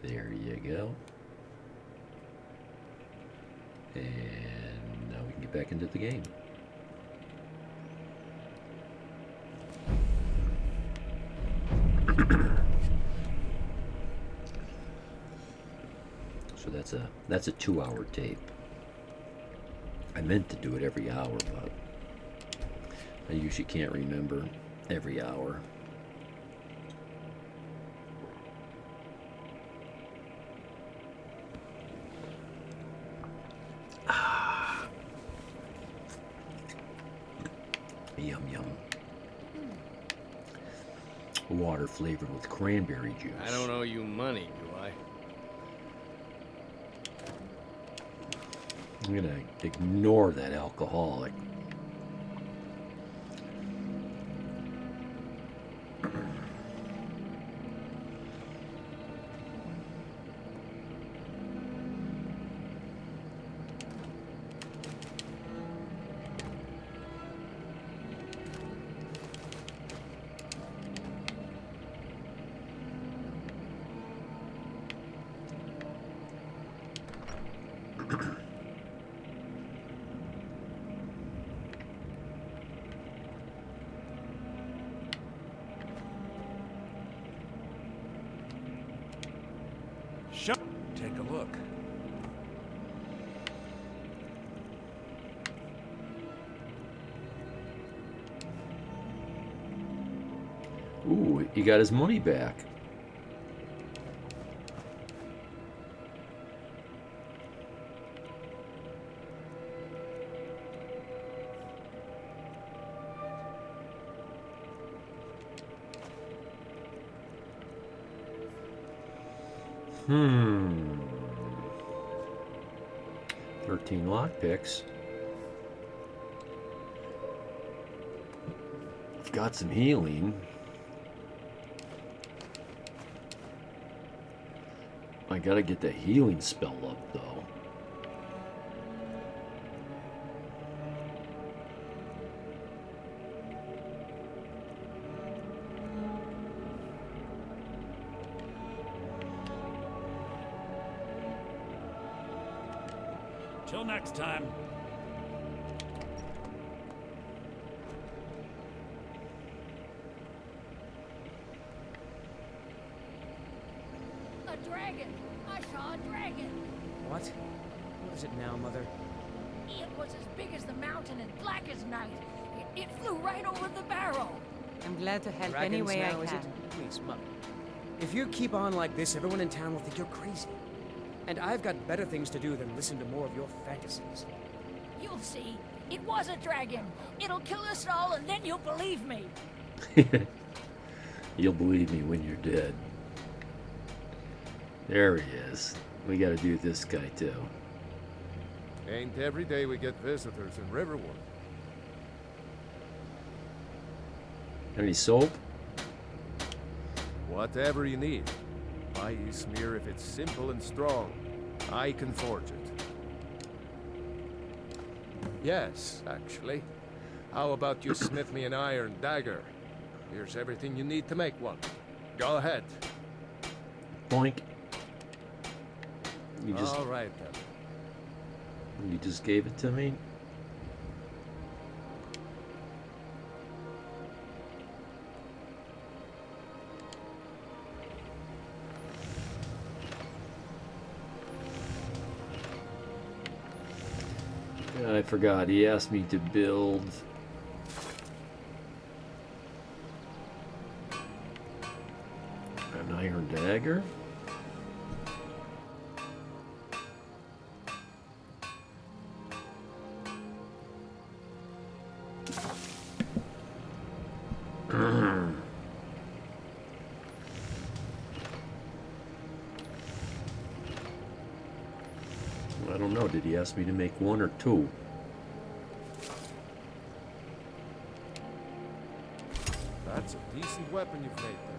There you go. And now we can get back into the game. So that's a 2-hour tape. I meant to do it every hour, but I usually can't remember every hour. Yum yum. Water flavored with cranberry juice. I don't owe you money, do I? I'm gonna ignore that alcoholic. Take a look. Ooh, he got his money back. Hmm. 13 lockpicks. I've got some healing. I gotta get the healing spell up, though. Till next time. A dragon! I saw a dragon! What? What is it now, Mother? It was as big as the mountain and black as night. It flew right over the barrel. I'm glad to help any Dragons way now, I is can. it? Please, Mother. If you keep on like this, everyone in town will think you're crazy. And I've got better things to do than listen to more of your fantasies. You'll see. It was a dragon. It'll kill us all and then you'll believe me. You'll believe me when you're dead. There he is. We gotta do this guy, too. Ain't every day we get visitors in Riverwood. Any soap? Whatever you need. Buy you smear if it's simple and strong. I can forge it. Yes, actually. How about you smith me an iron dagger? Here's everything you need to make one. Go ahead. Boink. All right, then. You just gave it to me? I forgot. He asked me to build an iron dagger. I don't know. Did he ask me to make one or two? That's a decent weapon you've made there.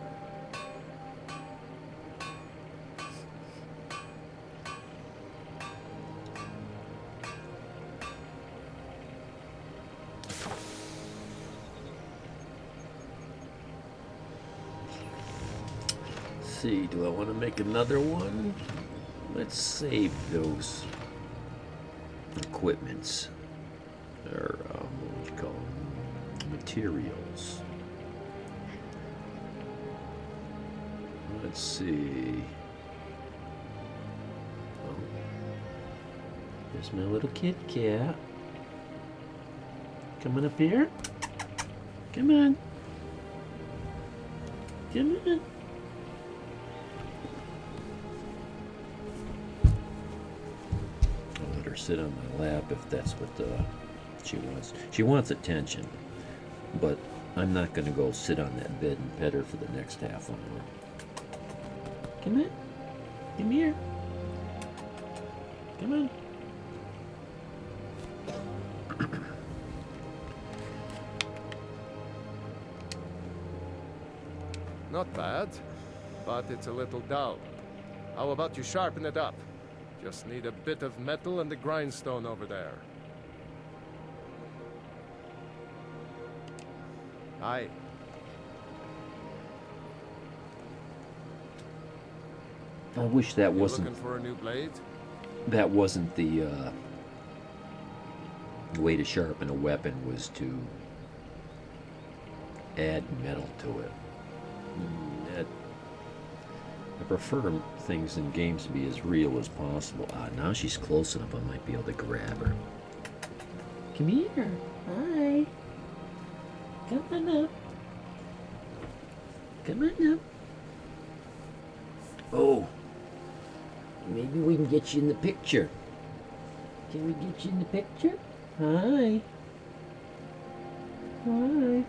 see, do I want to make another one? Let's save those equipments. Or, what would you call them? Materials. Let's see. Oh. There's my little Kit Kat. Coming up here. Come on. Come on. I'll let her sit on my lap if that's what she wants. She wants attention, but I'm not going to go sit on that bed and pet her for the next half hour. Come on. Come here. Come on. Not bad, but it's a little dull. How about you sharpen it up? Just need a bit of metal and the grindstone over there. Aye. I wish that You wasn't looking for a new blade? the way to sharpen a weapon was to add metal to it. I prefer things in games to be as real as possible. Ah, now she's close enough I might be able to grab her. Come here. Hi. Come on up. Come on up. Oh. Maybe we can get you in the picture. Can we get you in the picture? Hi. Hi.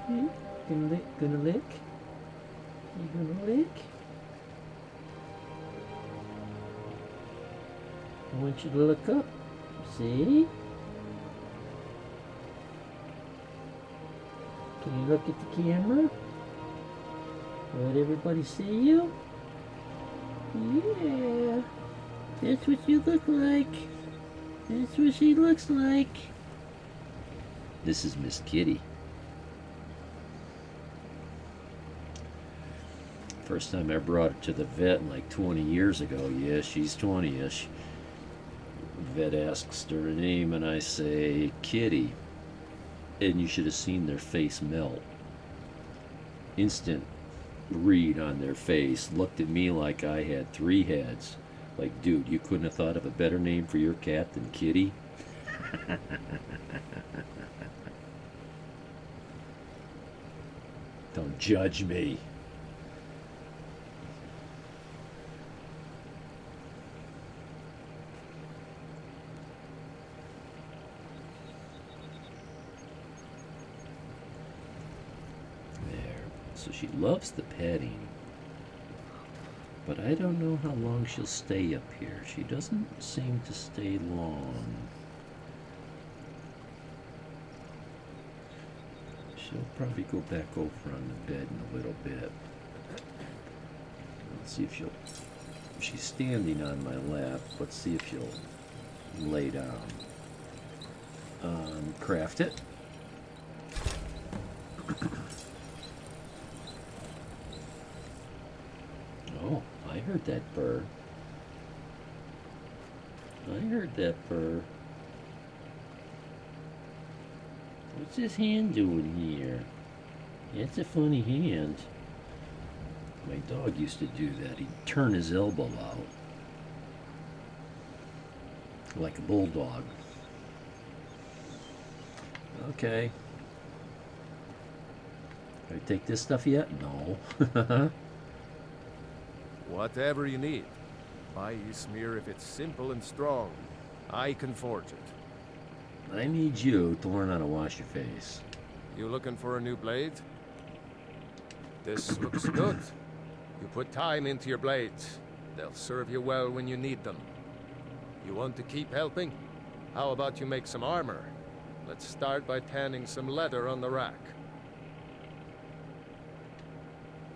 Hmm? Gonna lick? You gonna lick? I want you to look up. See? Can you look at the camera? Let everybody see you? Yeah. That's what you look like. That's what she looks like. This is Miss Kitty. First time I brought her to the vet like 20 years ago. Yeah, she's 20-ish. Vet asks her name and I say, Kitty. And you should have seen their face melt. Instant read on their face. Looked at me like I had 3 heads. Like, dude, you couldn't have thought of a better name for your cat than Kitty? Don't judge me. So she loves the petting, but I don't know how long she'll stay up here. She doesn't seem to stay long. She'll probably go back over on the bed in a little bit. Let's see if she's standing on my lap. Let's see if she'll lay down. Craft it. Oh, I heard that purr. I heard that purr. What's his hand doing here? It's a funny hand. My dog used to do that. He'd turn his elbow out. Like a bulldog. Okay. Can I take this stuff yet? No. Whatever you need. Buy you smear if it's simple and strong. I can forge it. I need you to learn how to wash your face. You looking for a new blade? This looks good. You put time into your blades. They'll serve you well when you need them. You want to keep helping? How about you make some armor? Let's start by tanning some leather on the rack.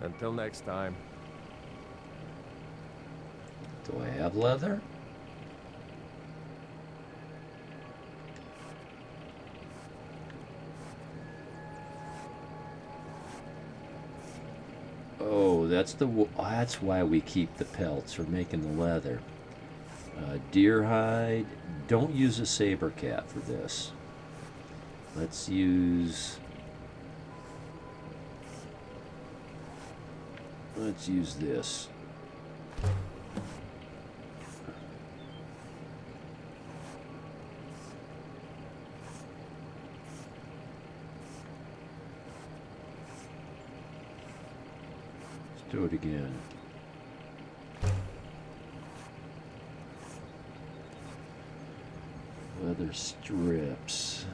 Until next time. Do I have leather? Oh, that's why we keep the pelts for making the leather. Deer hide. Don't use a saber cat for this. Let's use this. Let's do it again. Leather strips.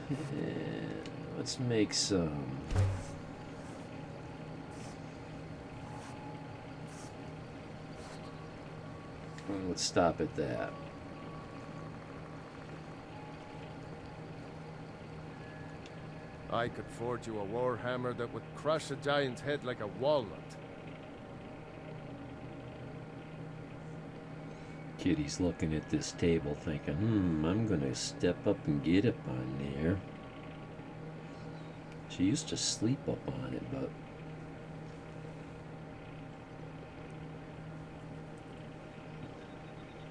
Let's make some. Let's stop at that. I could forge you a warhammer that would crush a giant's head like a walnut. Kitty's looking at this table thinking, I'm gonna step up and get up on there. She used to sleep up on it, but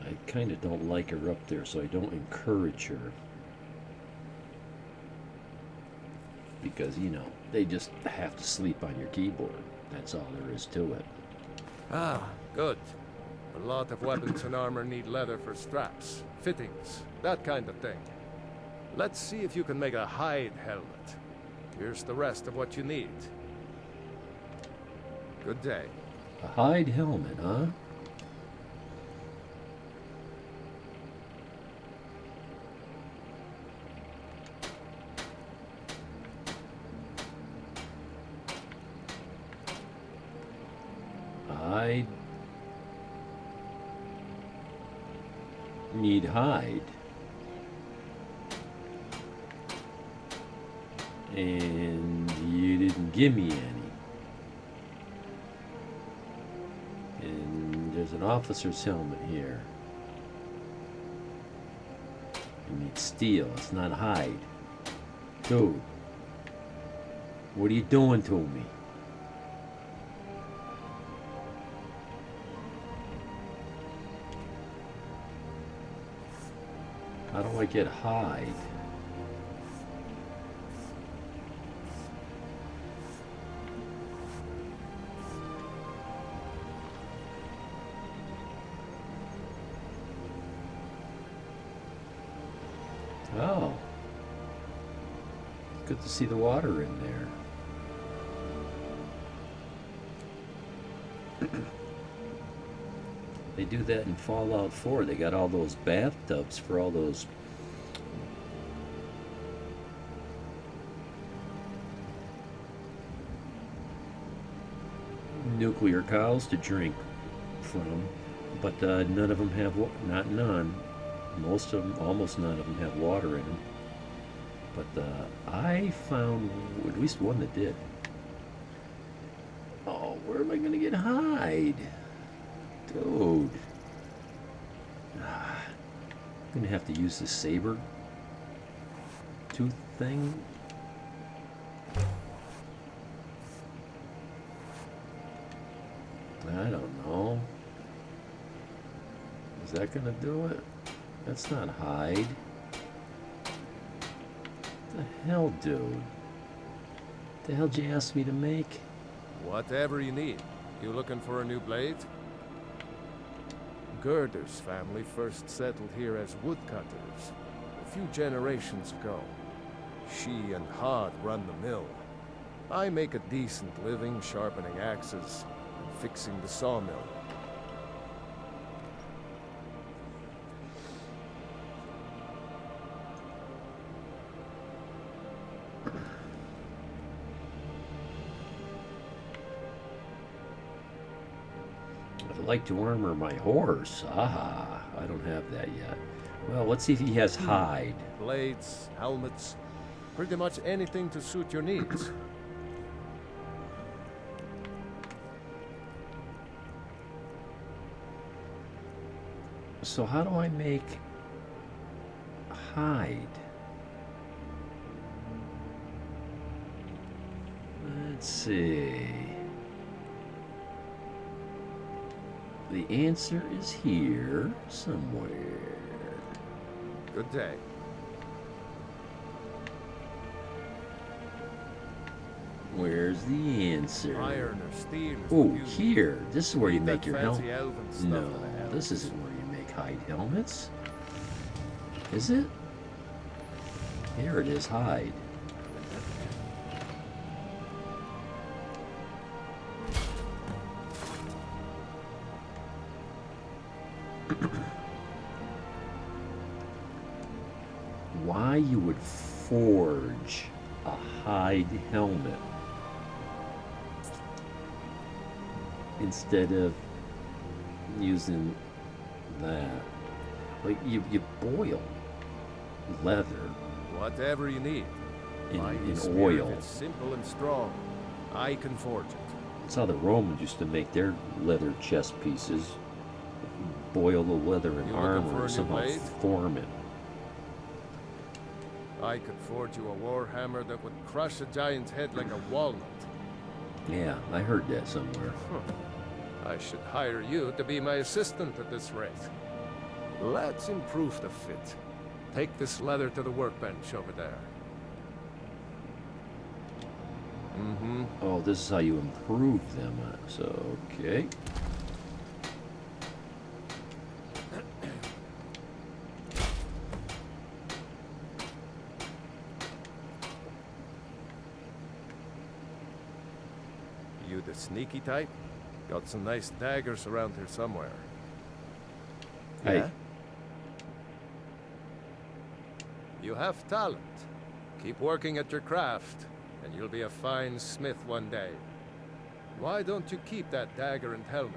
I kind of don't like her up there, so I don't encourage her. Because, you know, they just have to sleep on your keyboard. That's all there is to it. Ah, good. A lot of weapons and armor need leather for straps, fittings, that kind of thing. Let's see if you can make a hide helmet. Here's the rest of what you need. Good day. A hide helmet, huh? I need hide. And you didn't give me any. And there's an officer's helmet here. I need steel, it's not hide. Dude, what are you doing to me? How do I get hide? Oh. Good to see the water in there. They do that in Fallout 4. They got all those bathtubs for all those nuclear cows to drink from, but none of them have not none. Most of them, almost none of them, have water in them. But I found at least one that did. Oh, where am I going to get hide? Dude. I'm going to have to use this saber tooth thing. I don't know. Is that going to do it? That's not hide. What the hell, dude? What the hell did you ask me to make? Whatever you need. You looking for a new blade? Girder's family first settled here as woodcutters a few generations ago. She and Hod run the mill. I make a decent living sharpening axes and fixing the sawmill. I'd like to armor my horse. Ah, I don't have that yet. Well, let's see if he has hide. Blades, helmets, pretty much anything to suit your needs. So how do I make hide? Let's see. The answer is here somewhere. Good day. Where's the answer? Iron or steel is Oh, the use. here. This is where you Need make that your fancy helmet. elven stuff No, for the helms. this isn't where you make hide helmets. Is it? Here it is, hide. Why you would forge a hide helmet instead of using that? Like you boil leather Whatever you need. Mine in is smeared. oil. It's simple and strong. I can forge it. That's how the Romans used to make their leather chest pieces. Boil the leather in You looking armor for a or new somehow blade? form it. I could forge you a war hammer that would crush a giant's head like a walnut. Yeah, I heard that somewhere. I should hire you to be my assistant at this rate. Let's improve the fit. Take this leather to the workbench over there. Mm-hmm. Oh, this is how you improve them. So, okay. You the sneaky type? Got some nice daggers around here somewhere. Hey. Yeah? You have talent. Keep working at your craft, and you'll be a fine smith one day. Why don't you keep that dagger and helmet?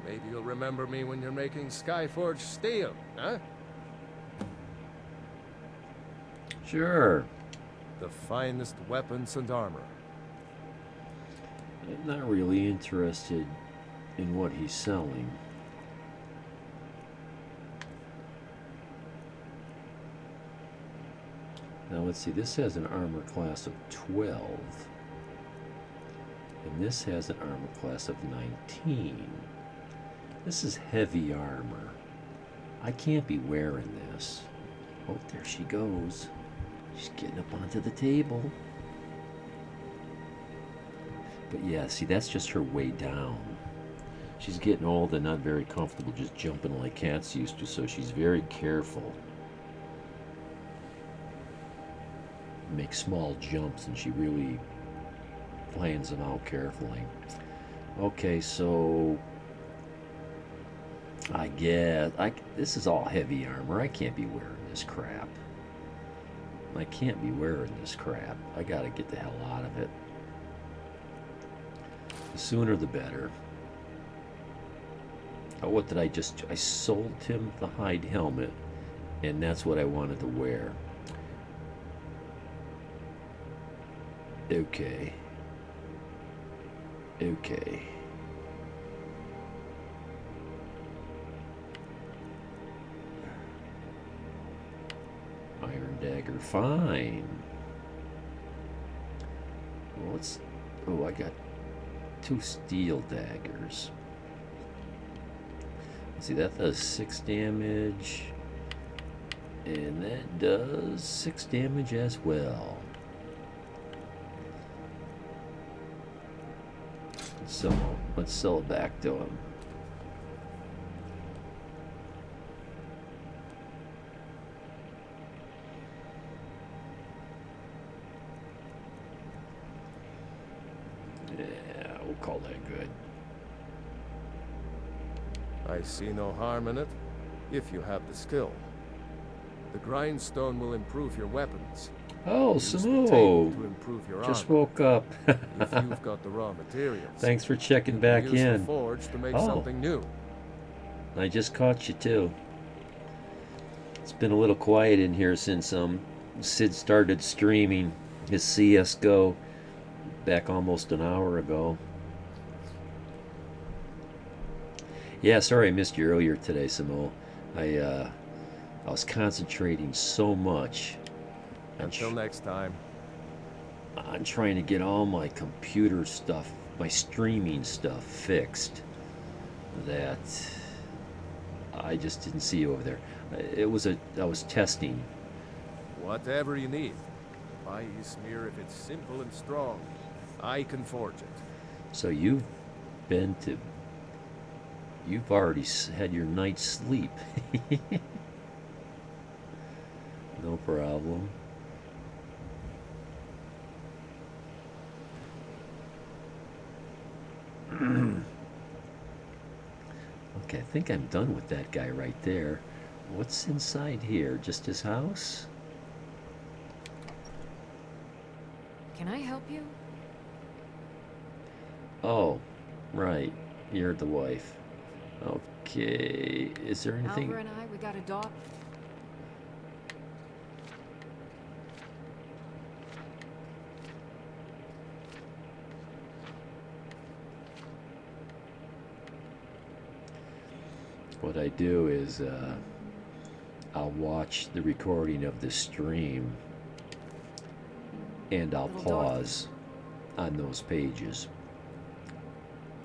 Maybe you'll remember me when you're making Skyforged steel, huh? Sure. The finest weapons and armor. I'm not really interested in what he's selling. Now let's see, this has an armor class of 12. And this has an armor class of 19. This is heavy armor. I can't be wearing this. Oh, there she goes. She's getting up onto the table. But yeah, see, that's just her way down. She's getting old and not very comfortable just jumping like cats used to, so she's very careful. Make small jumps, and she really plans them out carefully. Okay, so I guess this is all heavy armor. I can't be wearing this crap. I can't be wearing this crap. I gotta get the hell out of it. The sooner the better. Oh, what did I sold him the hide helmet, and that's what I wanted to wear. Okay. Okay. Iron dagger, fine. Well, let's. Oh, I got 2 steel daggers. Let's see, that does 6 damage. And that does 6 damage as well. So let's sell it back to him. Yeah, we'll call that good. I see no harm in it, if you have the skill. The grindstone will improve your weapons. Oh, Use the Samo! table to improve your Just armor. woke up. If you've got the raw materials. Thanks for checking you back can use in. the forge to make Oh. something new. I just caught you too. It's been a little quiet in here since Sid started streaming his CS:GO back almost an hour ago. Yeah, sorry I missed you earlier today, Samo. I was concentrating so much Until next time. on trying to get all my computer stuff, my streaming stuff fixed. that I just didn't see over there. I was testing. Whatever you need. Buy Ysmir if it's simple and strong. I can forge it. So you've already had your night's sleep. No problem. Okay, I think I'm done with that guy right there. What's inside here? Just his house? Can I help you? Oh, right. You're the wife. Okay. Is there anything? Alva and I, we got a dog. What I do is I'll watch the recording of the stream and I'll pause on those pages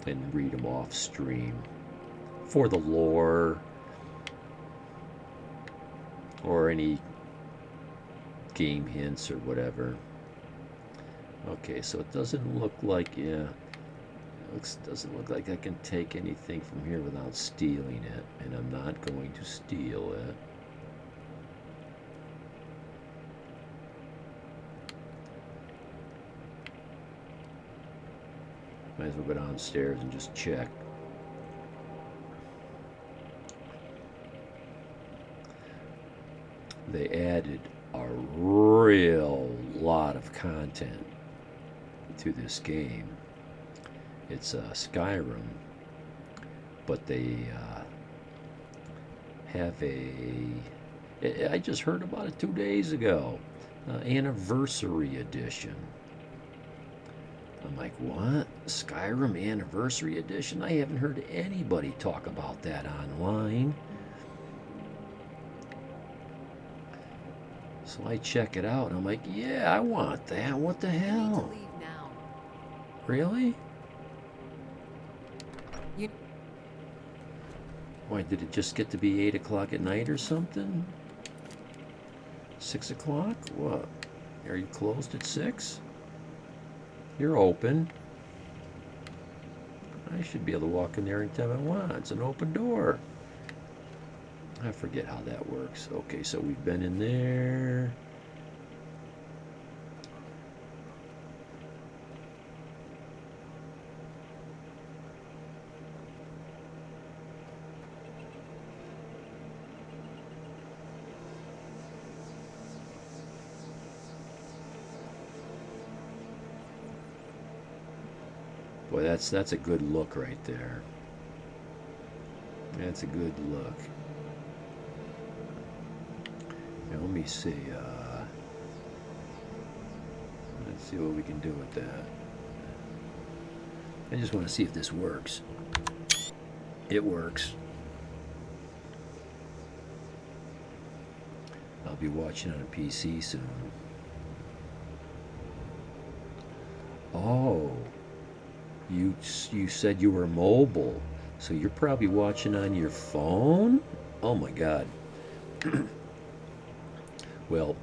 and read them off stream for the lore or any game hints or whatever. Okay, so it doesn't look like, yeah, doesn't look like I can take anything from here without stealing it, and I'm not going to steal it. Might as well go downstairs and just check. They added a real lot of content to this game. It's Skyrim, but they have I just heard about it 2 days ago, anniversary edition. I'm like, what? Skyrim Anniversary Edition? I haven't heard anybody talk about that online. So I check it out, and I'm like, yeah, I want that. What the I need to hell? leave now. Really? You... Why, did it just get to be 8 o'clock at night or something? 6 o'clock? What? Are you closed at 6? You're open. I should be able to walk in there anytime I want. It's an open door. I forget how that works. Okay, so we've been in there. Boy, that's a good look right there. That's a good look. Now, let me see. Let's see what we can do with that. I just want to see if this works. It works. I'll be watching on a PC soon. Oh. You said you were mobile, so you're probably watching on your phone? Oh my God. Well,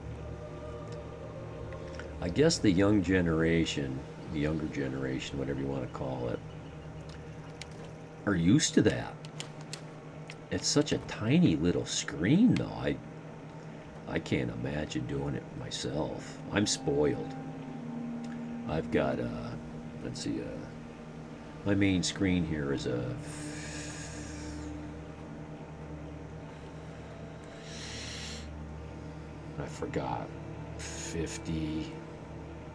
I guess the younger generation, whatever you want to call it, are used to that. It's such a tiny little screen, though. I can't imagine doing it myself. I'm spoiled. I've got, let's see, my main screen here is a I forgot 50.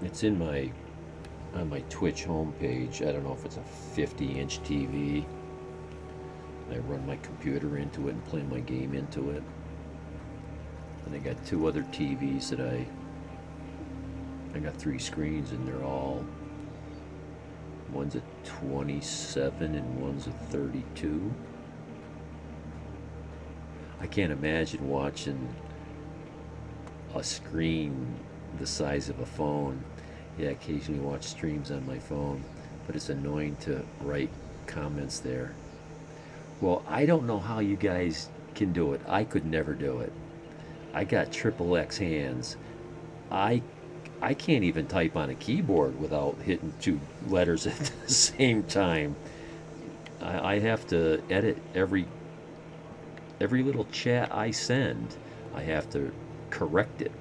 It's in on my Twitch homepage. I don't know if it's a 50-inch TV. I run my computer into it and play my game into it. And I got 2 other TVs that I got 3 screens, and they're all, one's at 27 and one's at 32. I can't imagine watching a screen the size of a phone. Yeah, occasionally watch streams on my phone, but it's annoying to write comments there. Well, I don't know how you guys can do it. I could never do it. I got triple X hands. I I can't even type on a keyboard without hitting two letters at the same time. I have to edit every little chat I send. I have to correct it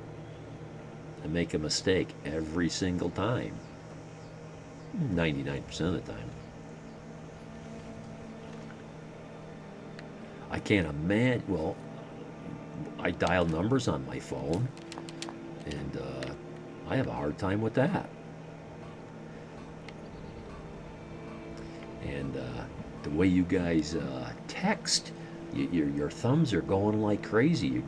and make a mistake every single time. 99% of the time. I can't imagine. Well, I dial numbers on my phone, and I have a hard time with that. And the way you guys text, your thumbs are going like crazy.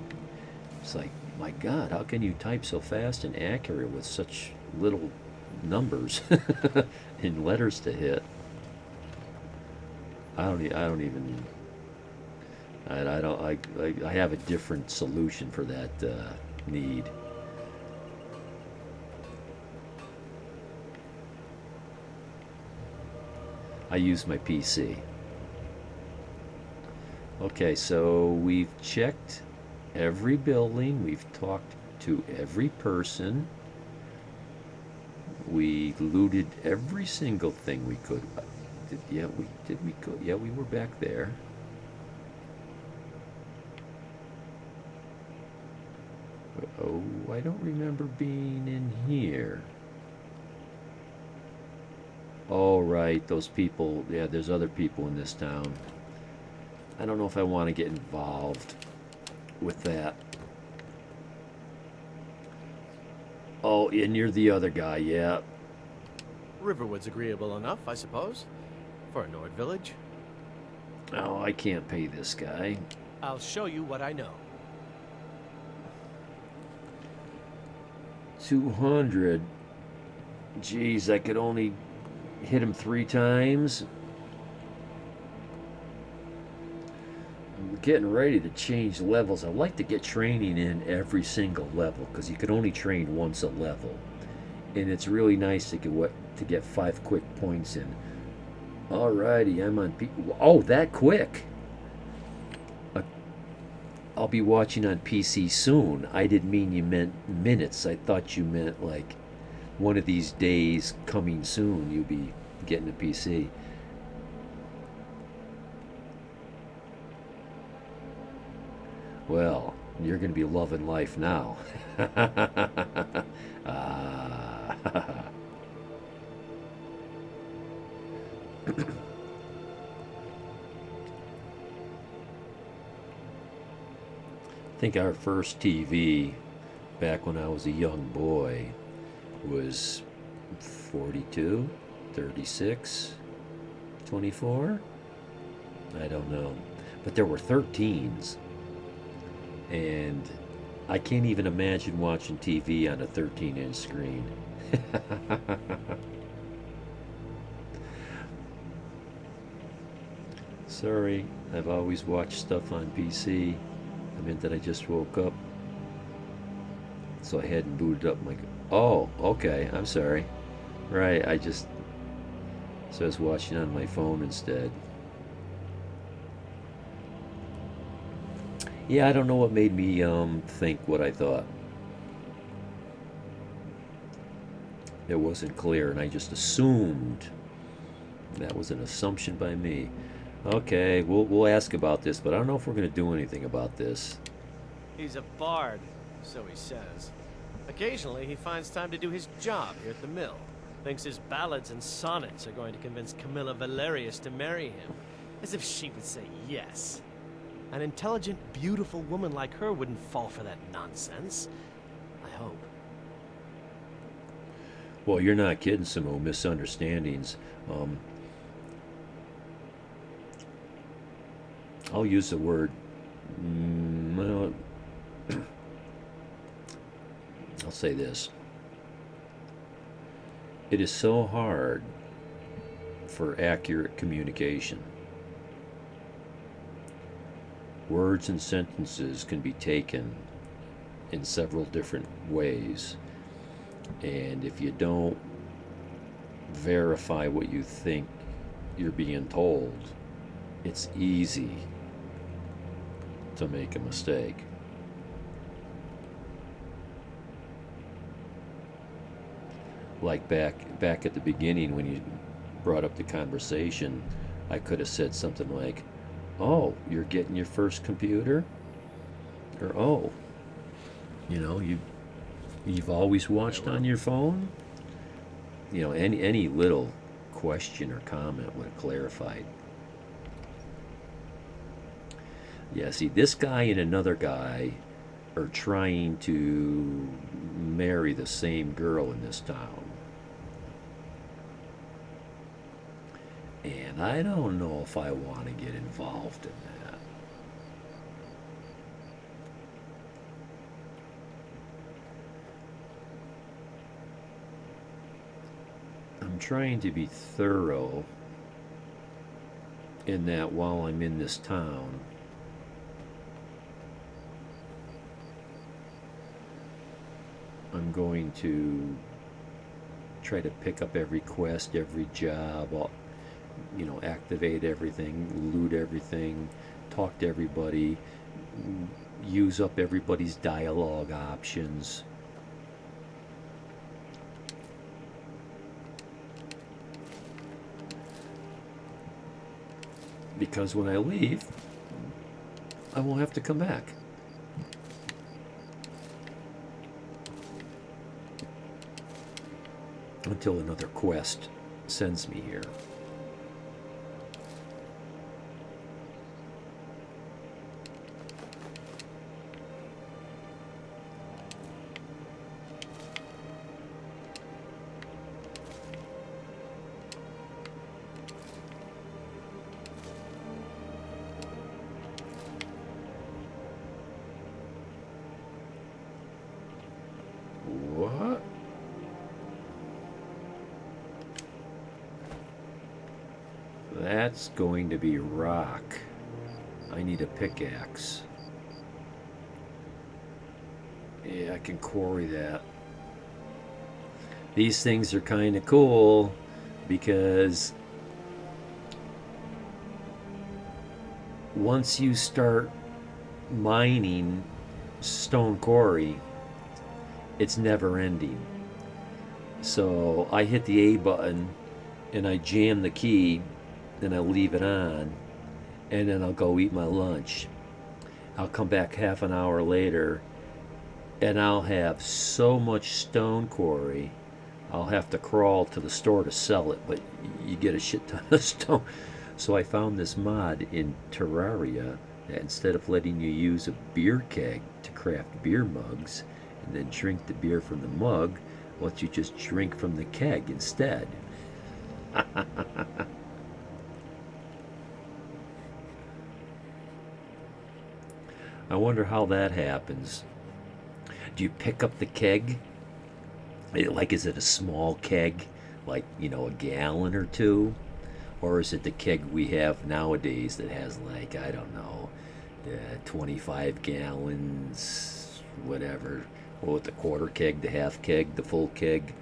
It's like, my God, how can you type so fast and accurate with such little numbers and letters to hit? I don't even. I have a different solution for that need. I use my PC. Okay, so we've checked every building. We've talked to every person. We looted every single thing we could. Did we go? Yeah, we were back there. Oh, I don't remember being in here. Oh, right, those people. Yeah, there's other people in this town. I don't know if I want to get involved with that. Oh, and you're the other guy, yeah. Riverwood's agreeable enough, I suppose, for a Nord village. Oh, I can't pay this guy. I'll show you what I know. 200. Geez, I could only hit him 3 times. I'm getting ready to change levels. I like to get training in every single level because you can only train once a level, and it's really nice to get 5 quick points in. Alrighty, I'm on oh, that quick. I'll be watching on PC soon. I didn't mean you meant minutes. I thought you meant like one of these days coming soon you'll be getting a PC. Well, you're going to be loving life now. I think our first TV back when I was a young boy was 42, 36, 24. I don't know. But there were 13s. And I can't even imagine watching TV on a 13-inch screen. Sorry, I've always watched stuff on PC. I meant that I just woke up, so I hadn't booted up my... Oh, okay, I'm sorry. Right, I was watching on my phone instead. Yeah, I don't know what made me think what I thought. It wasn't clear, and I just assumed. That was an assumption by me. Okay, we'll ask about this, but I don't know if we're going to do anything about this. He's a bard, so he says. Occasionally, he finds time to do his job here at the mill. Thinks his ballads and sonnets are going to convince Camilla Valerius to marry him. As if she would say yes. An intelligent, beautiful woman like her wouldn't fall for that nonsense. I hope. Well, you're not kidding, Samo. Misunderstandings. I'll use the word, well, I'll say this. It is so hard for accurate communication. Words and sentences can be taken in several different ways. And if you don't verify what you think you're being told it's easy to make a mistake. Like back at the beginning when you brought up the conversation, I could have said something like, "Oh, you're getting your first computer?" Or, "Oh, you've always watched on your phone?" Any little question or comment would have clarified. Yeah, see, this guy and another guy are trying to marry the same girl in this town. And I don't know if I want to get involved in that. I'm trying to be thorough in that while I'm in this town, I'm going to try to pick up every quest, every job, activate everything, loot everything, talk to everybody, use up everybody's dialogue options. Because when I leave, I won't have to come back. Until another quest sends me here. What? That's going to be rock. I need a pickaxe. Yeah, I can quarry that. These things are kind of cool because once you start mining stone quarry, it's never ending. So I hit the A button and I jam the key and I leave it on, and then I'll go eat my lunch. I'll come back half an hour later and I'll have so much stone quarry I'll have to crawl to the store to sell it, but you get a shit ton of stone. So I found this mod in Terraria that instead of letting you use a beer keg to craft beer mugs and then drink the beer from the mug, lets you just drink from the keg instead. I wonder how that happens. Do you pick up the keg? Like, is it a small keg, like, a gallon or two? Or is it the keg we have nowadays that has, like, I don't know, 25 gallons, whatever. Well, with the quarter keg, the half keg, the full keg.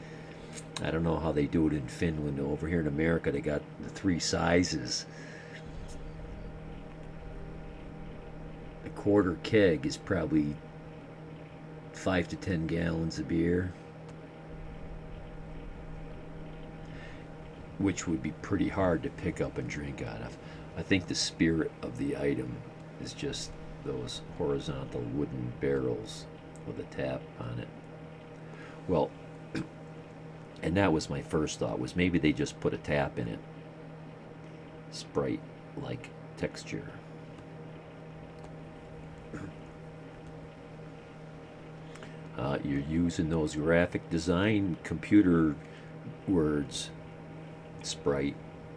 I don't know how they do it in Finland. Over here in America, they got the three sizes. A quarter keg is probably 5 to 10 gallons of beer, which would be pretty hard to pick up and drink out of. I think the spirit of the item is just those horizontal wooden barrels with a tap on it. Well, and that was my first thought, was maybe they just put a tap in it. Sprite-like texture. You're using those graphic design computer words. Sprite,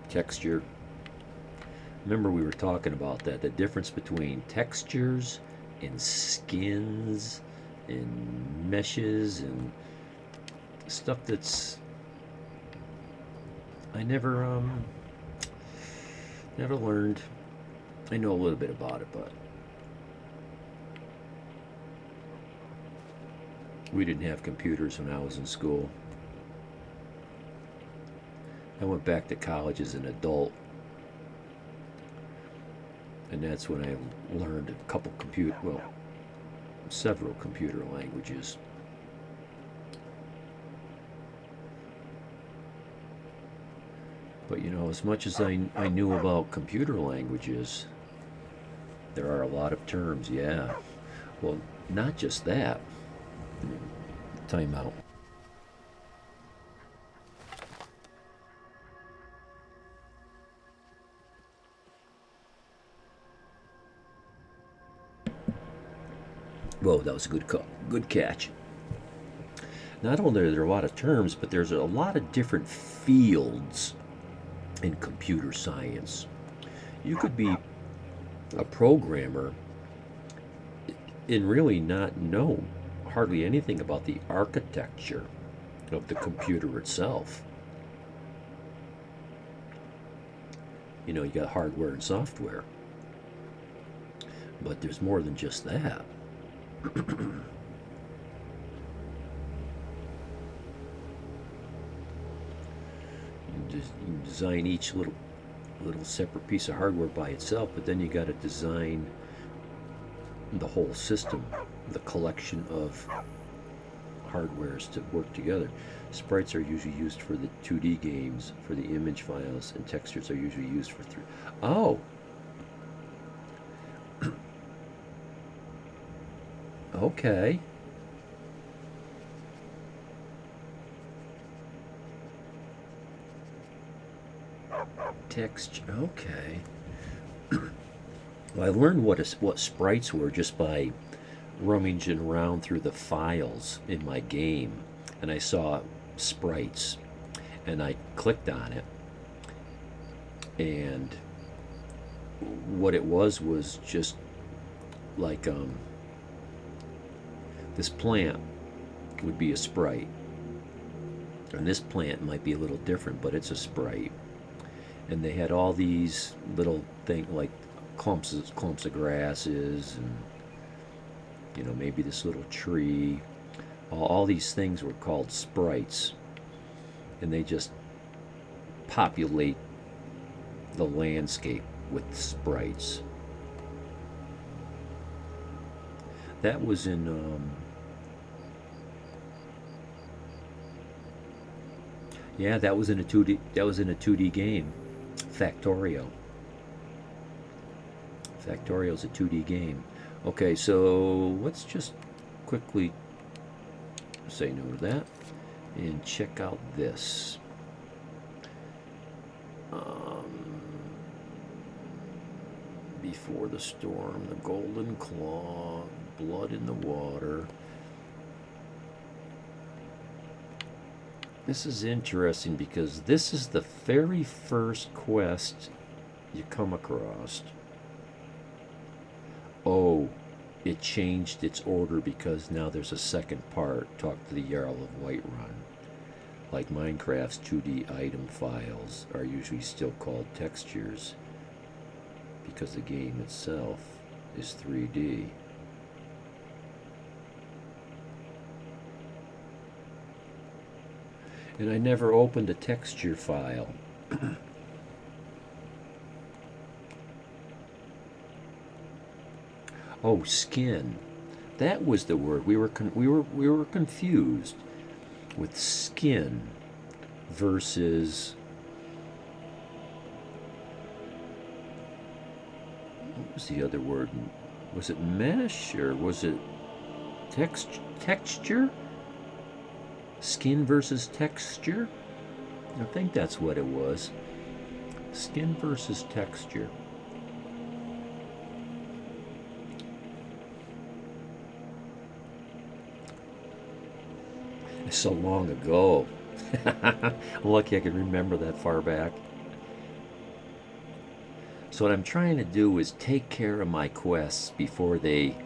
texture. Remember we were talking about that, the difference between textures and skins and meshes and stuff that's I never learned. I know a little bit about it, but we didn't have computers when I was in school. I went back to college as an adult. And that's when I learned several computer languages. But you know, as much as I knew about computer languages, there are a lot of terms, yeah. Well, not just that. Time out. Whoa, that was a good catch. Not only are there a lot of terms, but there's a lot of different fields in computer science. You could be a programmer and really not know hardly anything about the architecture of the computer itself. You know, you got hardware and software. But there's more than just that. You design each little separate piece of hardware by itself, but then you got to design the whole system, the collection of hardwares to work together. Sprites are usually used for the 2D games, for the image files, and textures are usually used for 3D. Oh! Okay. Text. Okay. Well, I learned what sprites were just by rummaging around through the files in my game, and I saw sprites, and I clicked on it, and what it was just like this plant would be a sprite, and this plant might be a little different, but it's a sprite. And they had all these little things like clumps of grasses, and you know, maybe this little tree. All these things were called sprites, and they just populate the landscape with sprites. That was in yeah, that was in a 2D game. Factorio. Factorio's a 2D game. Okay, so let's just quickly say no to that and check out this. Before the storm, the golden claw, blood in the water. This is interesting because this is the very first quest you come across. Oh, it changed its order because now there's a second part. Talk to the Jarl of Whiterun. Like Minecraft's 2D item files are usually still called textures because the game itself is 3D. And I never opened a texture file. Oh, skin. That was the word. We were confused with skin versus what was the other word? Was it mesh or was it texture? Skin versus texture? I think that's what it was. Skin versus texture. It's so long ago. I'm lucky I can remember that far back. So what I'm trying to do is take care of my quests before they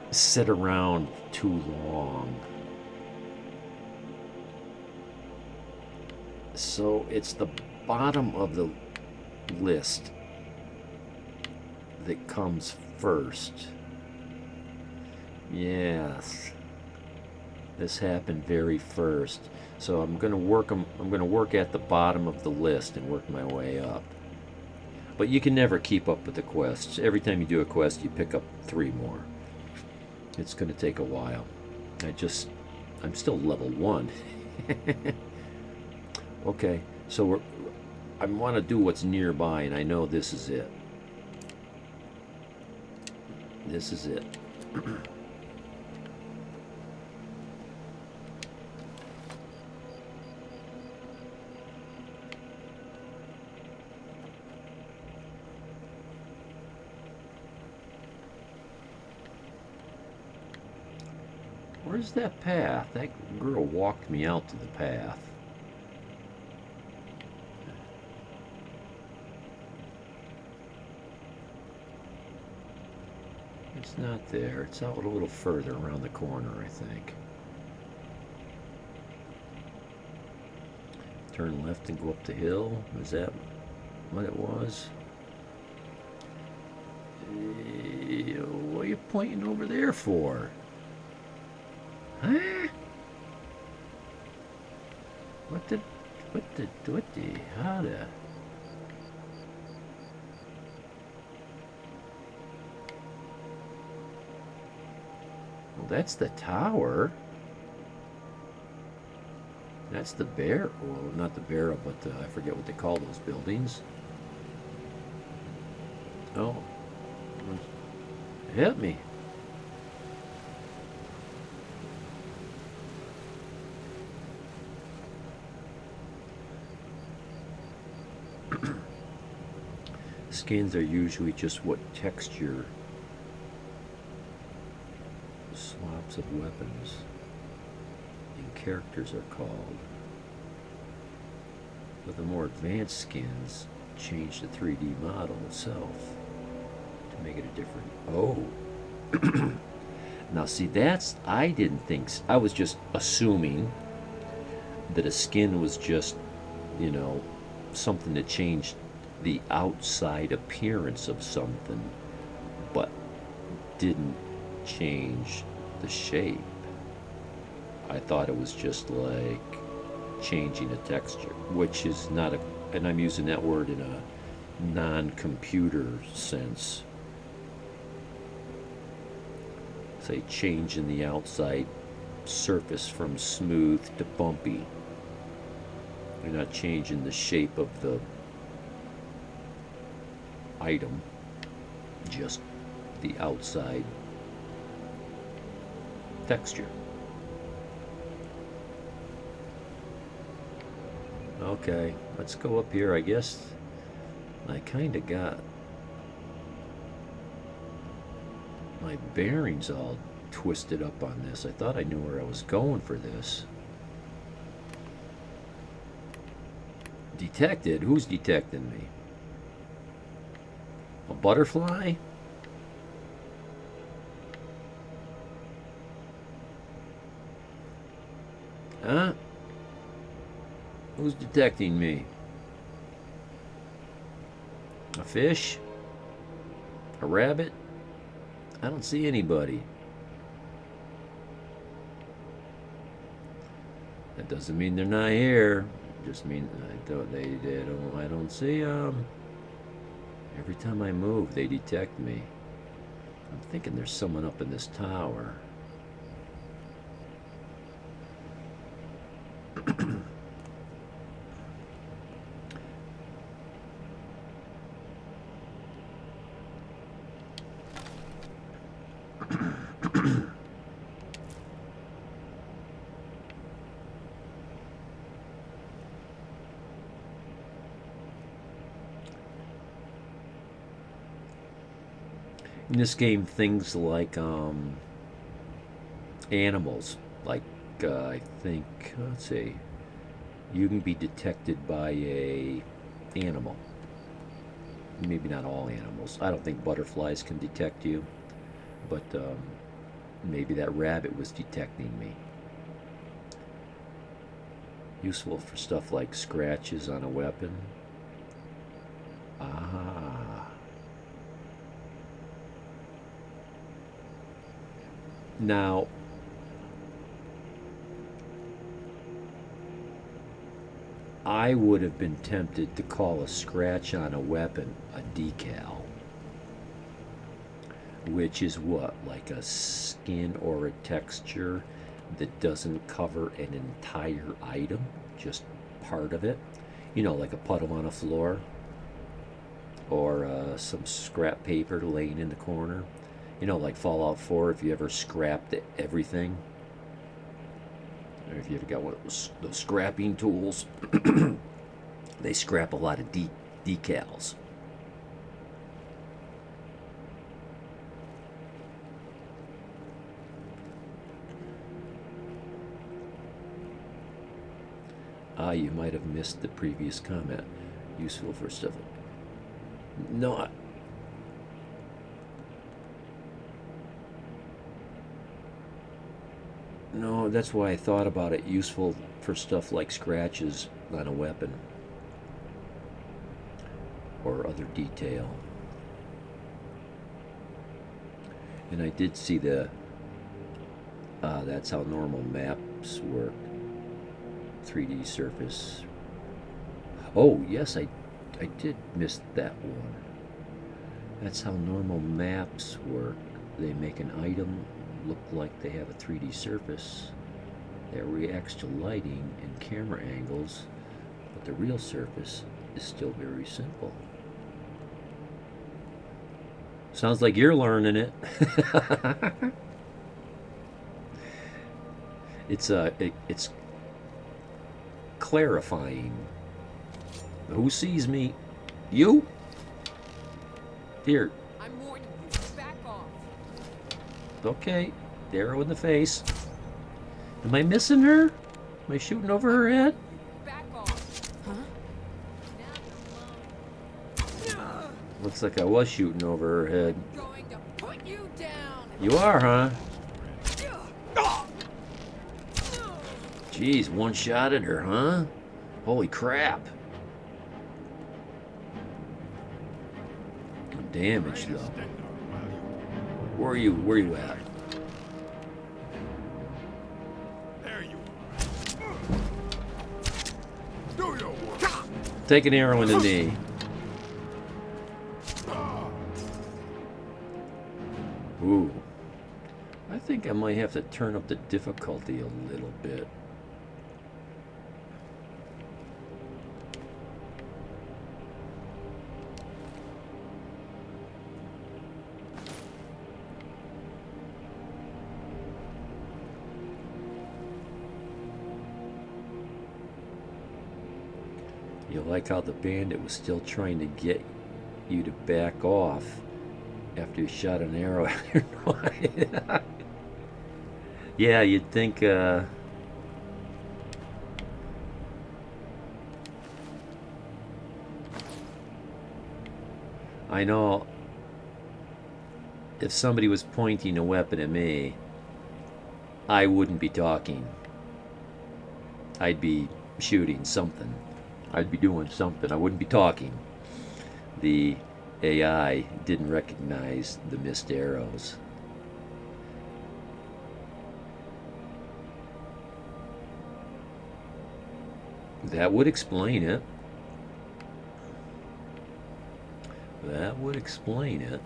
sit around too long. So it's the bottom of the list that comes first. Yes. This happened very first. So I'm going to work at the bottom of the list and work my way up. But you can never keep up with the quests. Every time you do a quest, you pick up 3 more. It's going to take a while. I'm still level 1. Okay, so I want to do what's nearby, and I know this is it. This is it. Where's that path? That girl walked me out to the path. It's not there. It's out a little further around the corner, I think. Turn left and go up the hill. Is that what it was? What are you pointing over there for? Huh? What the, how the? Well, that's the tower. That's the bear, well, not the barrel, but I forget what they call those buildings. Oh, hit me. Skins are usually just what texture swaps of weapons and characters are called. But the more advanced skins change the 3D model itself to make it a different. Oh. Now see, I didn't think, I was just assuming that a skin was just, something that changed the outside appearance of something, but didn't change the shape. I thought it was just like changing a texture, which is not a, and I'm using that word in a non-computer sense. Say changing the outside surface from smooth to bumpy. You're not changing the shape of the item, just the outside texture. Okay, let's go up here. I guess I kind of got my bearings all twisted up on this. I thought I knew where I was going for this. Detected? Who's detecting me? A butterfly? Huh? Who's detecting me? A fish? A rabbit? I don't see anybody. That doesn't mean they're not here. It just means I don't see them. Every time I move, they detect me. I'm thinking there's someone up in this tower. In this game, things like animals, like I think, let's see, you can be detected by a animal. Maybe not all animals. I don't think butterflies can detect you, but maybe that rabbit was detecting me. Useful for stuff like scratches on a weapon. Ah. Now, I would have been tempted to call a scratch on a weapon a decal, which is what, like a skin or a texture that doesn't cover an entire item, just part of it. You know, like a puddle on a floor, or some scrap paper laying in the corner. You know, like Fallout 4, if you ever scrapped everything. Or if you ever got one of those scrapping tools, they scrap a lot of decals. You might have missed the previous comment. Useful for stuff. No, no, that's why I thought about it. Useful for stuff like scratches on a weapon or other detail. And I did see the that's how normal maps work. 3D surface. Oh, yes, I did miss that one. That's how normal maps work. They make an item look like they have a 3D surface that reacts to lighting and camera angles, but the real surface is still very simple. Sounds like you're learning it. It's clarifying. Who sees me? You? Here. I'm warning you. Back off. Okay. Arrow in the face. Am I missing her? Am I shooting over her head? Back off. Huh? Looks like I was shooting over her head. I'm going to put you down. You are, huh? Jeez, one shot at her, huh? Holy crap. Damage though. Where are you? Where are you at? There you are. Do your work. Take an arrow in the knee. Ooh. I think I might have to turn up the difficulty a little bit. You like how the bandit was still trying to get you to back off after you shot an arrow at your nose. Yeah, you'd think, I know if somebody was pointing a weapon at me, I wouldn't be talking. I'd be shooting something. I'd be doing something. I wouldn't be talking. The AI didn't recognize the missed arrows. That would explain it. That would explain it.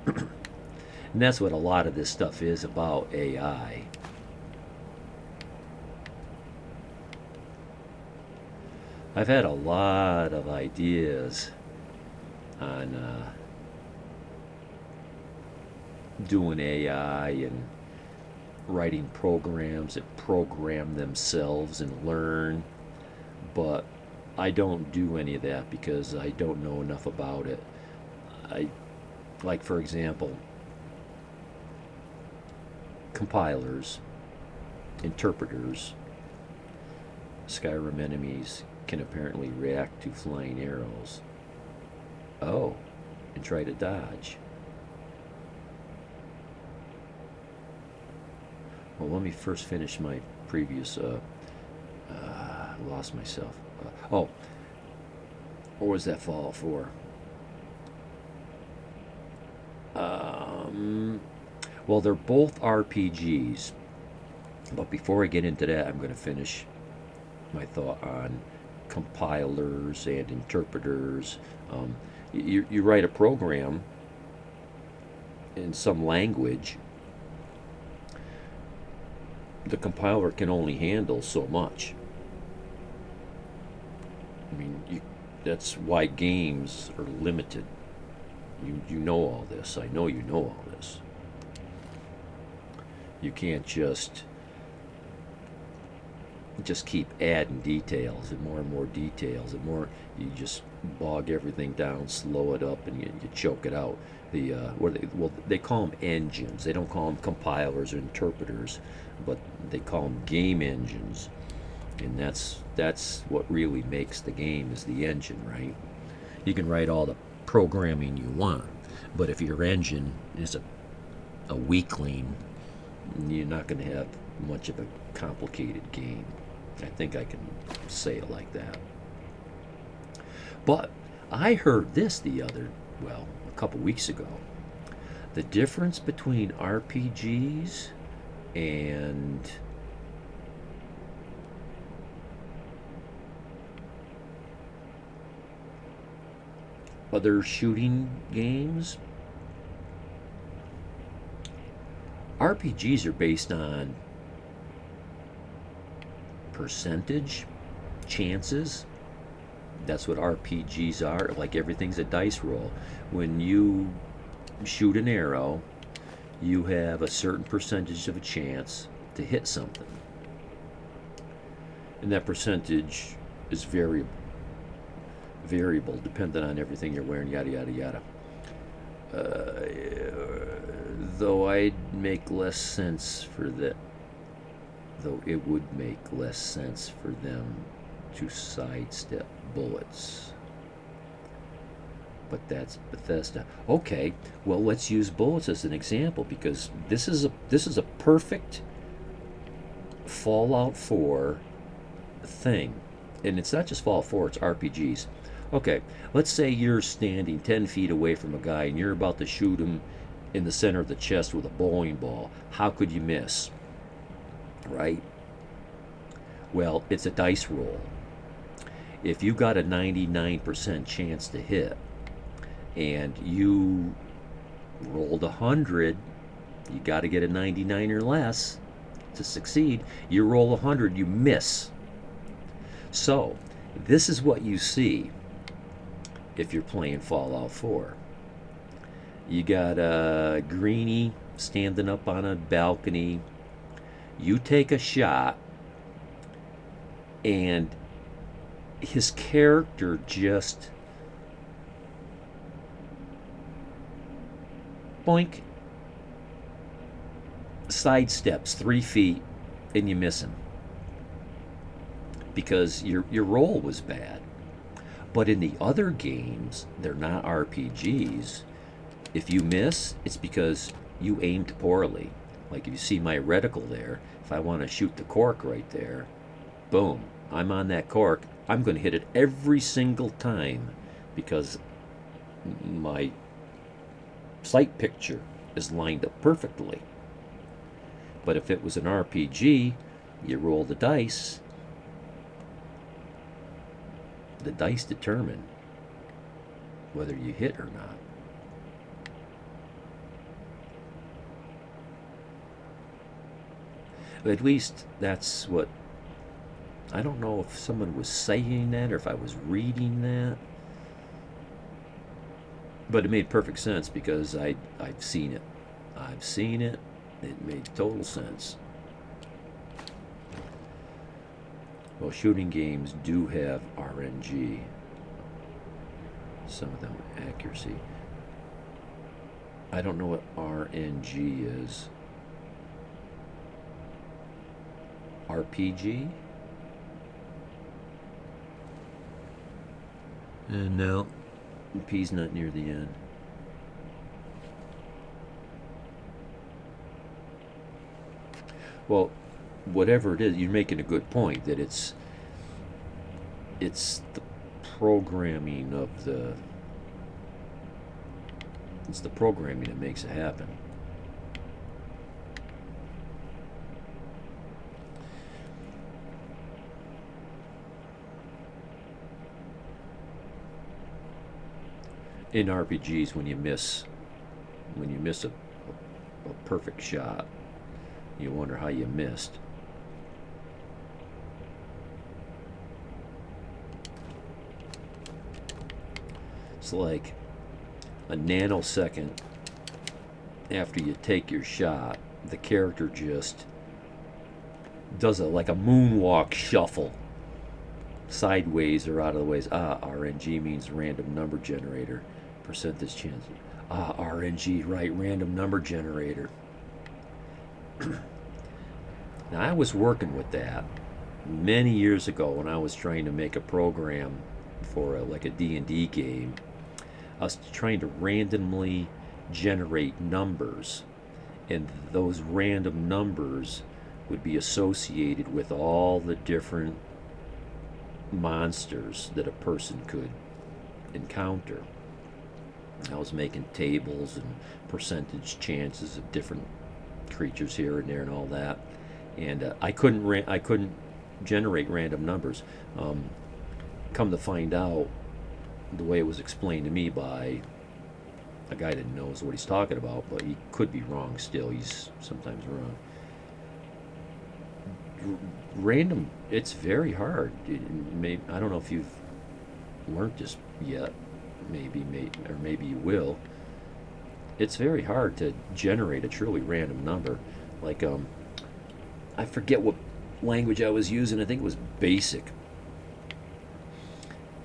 And that's what a lot of this stuff is about, AI. I've had a lot of ideas on doing AI and writing programs that program themselves and learn, but I don't do any of that because I don't know enough about it. Like for example, compilers, interpreters. Skyrim enemies can apparently react to flying arrows. Oh, and try to dodge. Well, let me first finish my previous, lost myself. What was that Fallout 4? Well, they're both RPGs. But before I get into that, I'm going to finish my thought on compilers and interpreters. You write a program in some language, the compiler can only handle so much. I mean, that's why games are limited. You know all this. I know you know all this. You can't just keep adding details and more details and more. You just bog everything down, slow it up, and you choke it out. They call them engines. They don't call them compilers or interpreters, but they call them game engines, and that's what really makes the game, is the engine, right? You can write all the programming you want, but if your engine is a weakling, you're not going to have much of a complicated game. I think I can say it like that. But I heard this a couple weeks ago. The difference between RPGs and other shooting games. RPGs are based on percentage, chances. That's what RPGs are. Like, everything's a dice roll. When you shoot an arrow, you have a certain percentage of a chance to hit something. And that percentage is variable depending on everything you're wearing, yada yada yada. Though I'd make less sense for that. Though it would make less sense for them to sidestep bullets. But that's Bethesda. Okay, well, let's use bullets as an example, because this is a perfect Fallout 4 thing. And it's not just Fallout 4, it's RPGs. Okay, let's say you're standing 10 feet away from a guy and you're about to shoot him in the center of the chest with a bowling ball. How could you miss? Right? Well, it's a dice roll. If you got a 99% chance to hit and you rolled 100, you got to get a 99 or less to succeed. You roll 100, you miss. So, this is what you see if you're playing Fallout 4. You got a greenie standing up on a balcony. You take a shot, and his character just boink, sidesteps 3 feet, and you miss him because your roll was bad. But in the other games, they're not RPGs. If you miss, it's because you aimed poorly. Like, if you see my reticle there, if I want to shoot the cork right there, boom, I'm on that cork. I'm going to hit it every single time because my sight picture is lined up perfectly. But if it was an RPG, you roll the dice. The dice determine whether you hit or not. But at least that's what, I don't know if someone was saying that or if I was reading that, but it made perfect sense because I've seen it. I've seen it. It made total sense. Well, shooting games do have RNG. Some of them accuracy. I don't know what RNG is. RPG? No. P's not near the end. Well, whatever it is, you're making a good point that it's the programming of the that makes it happen. in RPGs, when you miss a perfect shot, you wonder how you missed. It's like a nanosecond after you take your shot, the character just does like a moonwalk shuffle sideways or out of the ways. RNG means random number generator, percentage chance. RNG, right, random number generator. Now, I was working with that many years ago when I was trying to make a program for like a D&D game. I was trying to randomly generate numbers, and those random numbers would be associated with all the different monsters that a person could encounter. I was making tables and percentage chances of different creatures here and there and all that, and I couldn't generate random numbers. Come to find out, the way it was explained to me by a guy that knows what he's talking about, but he could be wrong still. He's sometimes wrong. Random, it's very hard. I don't know if you've learned this yet. Maybe you will. It's very hard to generate a truly random number. Like, I forget what language I was using. I think it was BASIC.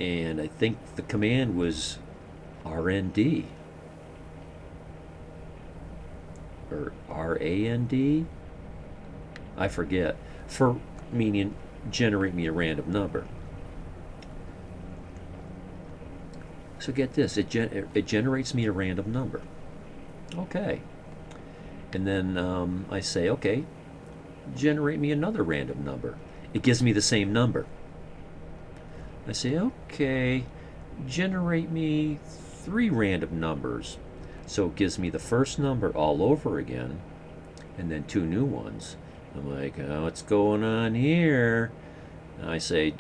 And I think the command was RND. Or RAND? I forget. For meaning generate me a random number. So get this, it generates me a random number. Okay. And then I say, okay, generate me another random number. It gives me the same number. I say, okay, generate me 3 random numbers. So it gives me the first number all over again, and then 2 new ones. I'm like, oh, what's going on here? And I say,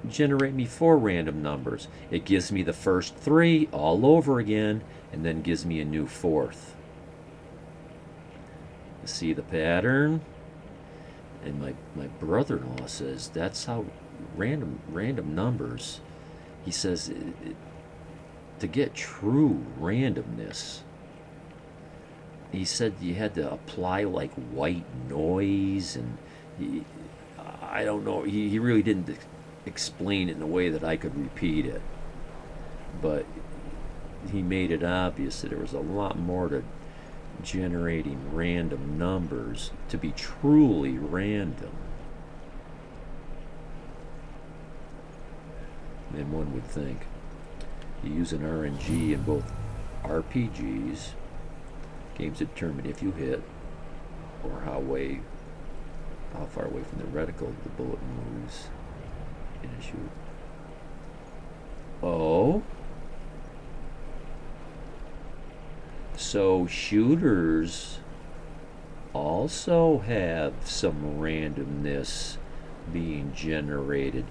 generate me 4 random numbers. It gives me the first 3 all over again, and then gives me a new 4th. See the pattern? And my brother-in-law says that's how random numbers, he says, to get true randomness, he said you had to apply like white noise, and I don't know, he really didn't explain it in a way that I could repeat it, but he made it obvious that there was a lot more to generating random numbers to be truly random than one would think. You use an RNG in both RPGs, games that determine if you hit, or how far away from the reticle the bullet moves in a shoot. Oh, so shooters also have some randomness being generated.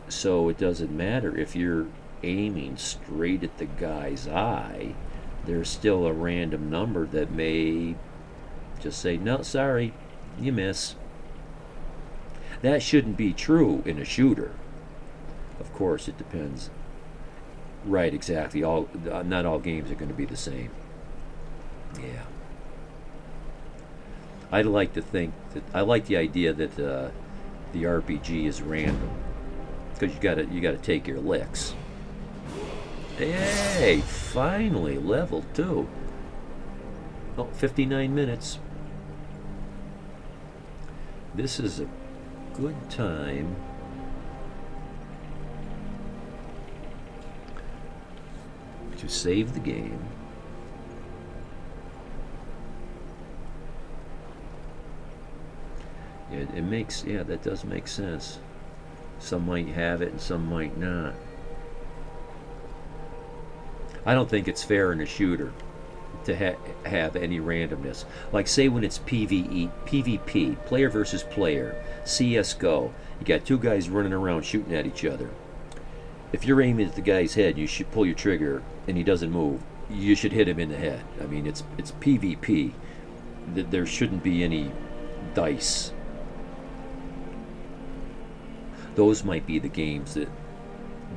So it doesn't matter if you're aiming straight at the guy's eye, there's still a random number that may just say, no, sorry, you miss. That shouldn't be true in a shooter. Of course, it depends. Right, exactly. Not all games are going to be the same. Yeah. I like to think that I like the idea that the RPG is random, because you gotta take your licks. Hey, finally level 2. Oh, 59 minutes. This is a good time to save the game. It makes, yeah, that does make sense. Some might have it and some might not. I don't think it's fair in a shooter to have any randomness. Like, say when it's PvP, player versus player, CSGO, you got 2 guys running around shooting at each other. if you're aiming at the guy's head, you should pull your trigger and he doesn't move. You should hit him in the head. I mean, it's PvP. There shouldn't be any dice. Those might be the games that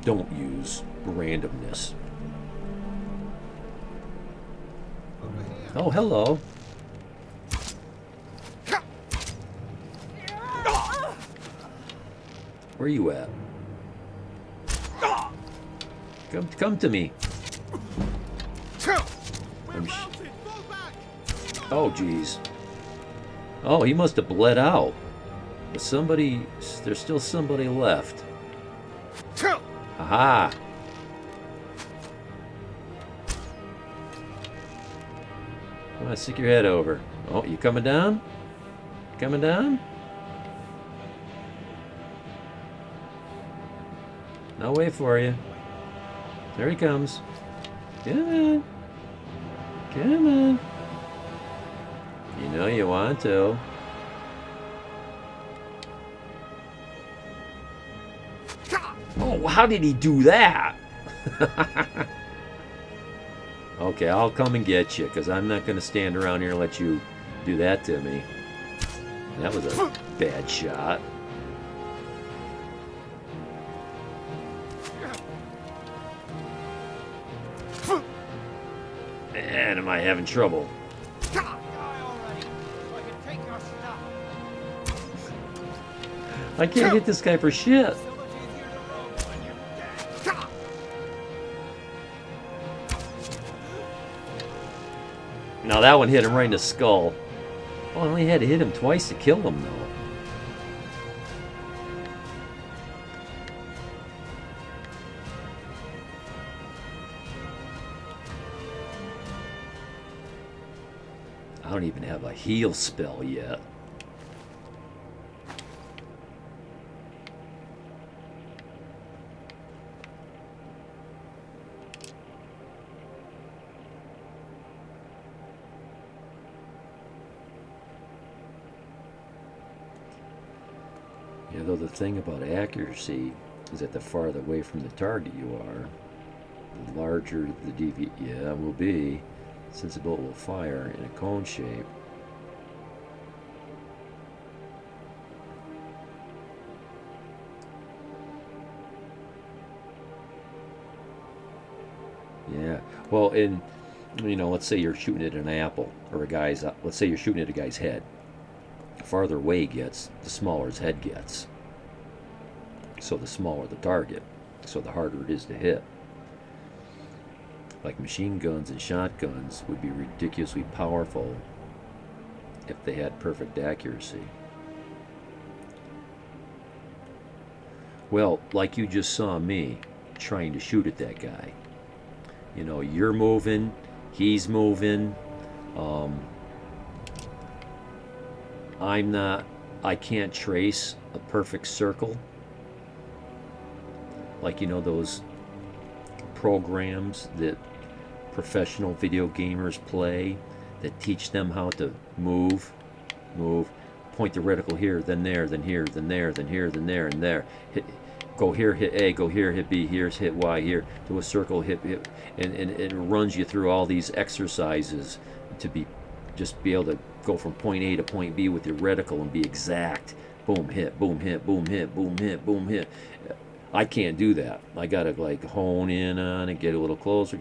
don't use randomness. Oh, hello. Where you at? Come to me. Oh, jeez. Oh, he must have bled out. But there's still somebody left. Aha! Come on, stick your head over. Oh, you coming down? Coming down? I'll wait for you. There he comes. Come on. Come on. You know you want to. Oh, how did he do that? Okay, I'll come and get you, because I'm not going to stand around here and let you do that to me. That was a bad shot. Man, am I having trouble. I can't hit this guy for shit. Now that one hit him right in the skull. Oh, I only had to hit him twice to kill him, though. I don't even have a heal spell yet. Yeah, though the thing about accuracy is that the farther away from the target you are, the larger the will be, since the bullet will fire in a cone shape. Yeah, well, let's say you're shooting at an apple, or let's say you're shooting at a guy's head. The farther away he gets, the smaller his head gets. So the smaller the target, so the harder it is to hit. Like machine guns and shotguns would be ridiculously powerful if they had perfect accuracy. Well, like you just saw me trying to shoot at that guy. You know, you're moving, he's moving. I can't trace a perfect circle. Like, you know, those programs that professional video gamers play that teach them how to move, point the reticle here, then there, then here, then there, then here, then there, and there. Go here, hit A, go here, hit B, here's hit Y, here, do a circle, hit, and it runs you through all these exercises to just be able to go from point A to point B with your reticle and be exact. Boom, hit, boom, hit, boom, hit, boom, hit, boom, hit. I can't do that. I gotta like hone in on it, get a little closer,